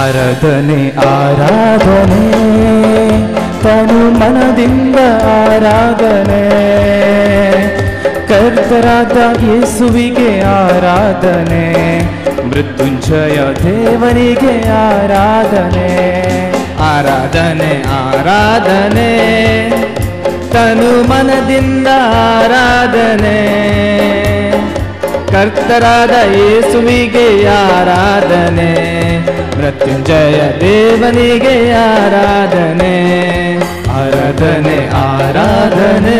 ಆರಾಧನೆ ಆರಾಧನೆ ತನು ಮನದಿಂದ ಆರಾಧನೆ ಕರ್ತರಾದ ಯೇಸುವಿಗೆ ಆರಾಧನೆ ಮೃತ್ಯುಂಜಯ ದೇವನಿಗೆ ಆರಾಧನೆ ಆರಾಧನೆ ಆರಾಧನೆ ತನು ಮನದಿಂದ ಆರಾಧನೆ ಕರ್ತರಾದ ಯೇಸುವಿಗೆ ಆರಾಧನೆ ಮೃತ್ಯುಂಜಯ ದೇವನಿಗೆ ಆರಾಧನೆ ಆರಾಧನೆ ಆರಾಧನೆ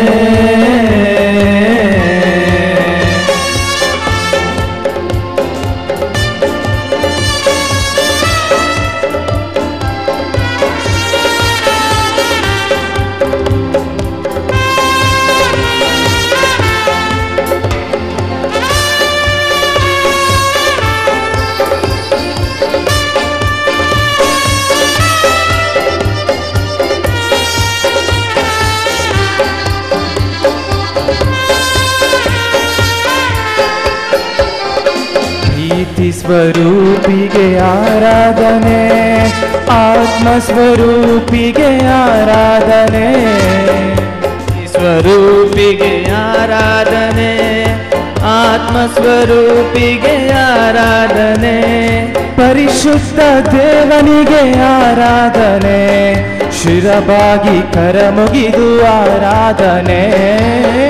ಸ್ವರೂಪಿಗೆ ಆರಾಧನೆ ಆತ್ಮ ಸ್ವರೂಪಿಗೆ ಆರಾಧನೆ ಸ್ವರೂಪಿಗೆ ಆರಾಧನೆ ಆತ್ಮ ಸ್ವರೂಪಿಗೆ ಆರಾಧನೆ ಪರಿಶುದ್ಧ ದೇವನಿಗೆ ಆರಾಧನೆ ಶಿರಬಾಗಿ ಕರಮುಗಿದು ಆರಾಧನೆ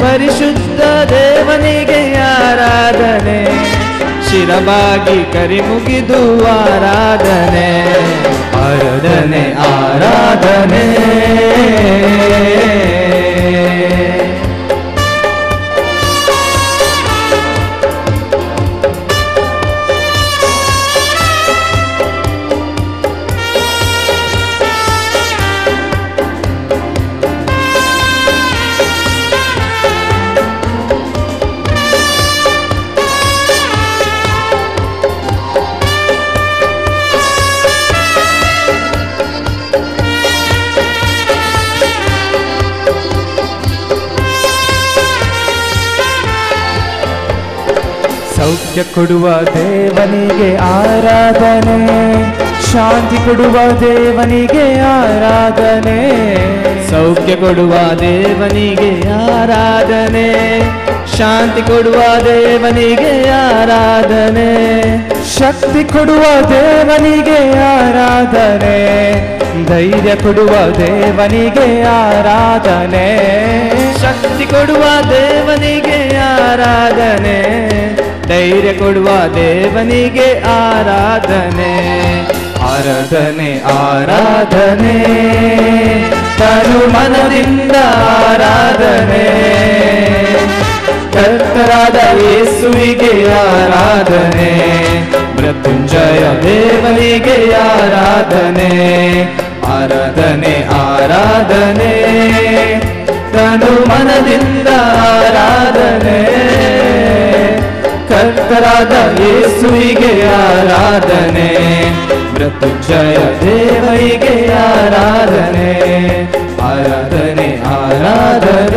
ಪರಿಶುದ್ಧ ದೇವನಿಗೆ ಆರಾಧನೆ ಶಿರಬಾಗಿ ಕರಿಮುಗಿದು ಆರಾಧನೆ ಆರಾಧನೆ ಆರಾಧನೆ ಸೌಖ್ಯ ಕೊಡುವ ದೇವನಿಗೆ ಆರಾಧನೆ ಶಾಂತಿ ಕೊಡುವ ದೇವನಿಗೆ ಆರಾಧನೆ ಸೌಖ್ಯ ಕೊಡುವ ದೇವನಿಗೆ ಆರಾಧನೆ ಶಾಂತಿ ಕೊಡುವ ದೇವನಿಗೆ ಆರಾಧನೆ ಶಕ್ತಿ ಕೊಡುವ ದೇವನಿಗೆ ಆರಾಧನೆ ಧೈರ್ಯ ಕೊಡುವ ದೇವನಿಗೆ ಆರಾಧನೆ ಶಕ್ತಿ ಕೊಡುವ ದೇವನಿಗೆ ಆರಾಧನೆ ಧೈರ್ಯ ಕೊಡುವ ದೇವನಿಗೆ ಆರಾಧನೆ ಆರಾಧನೆ ಆರಾಧನೆ ತನು ಮನದಿಂದ ಆರಾಧನೆ ಕರ್ತರಾದ ಯೇಸುವಿಗೆ ಆರಾಧನೆ ಮೃತ್ಯುಂಜಯ ದೇವನಿಗೆ ಆರಾಧನೆ ಆರಾಧನೆ ಆರಾಧನೆ ತನು ಮನದಿಂದ ಆರಾಧನೆ ಕರ್ತರಾದ ಯೇಸುವಿಗೆ ಆರಾಧನೆ ಮೃತ್ಯುಂಜಯ ದೇವರಿಗೆ ಆರಾಧನೆ ಆರಾಧನೆ ಆರಾಧನೆ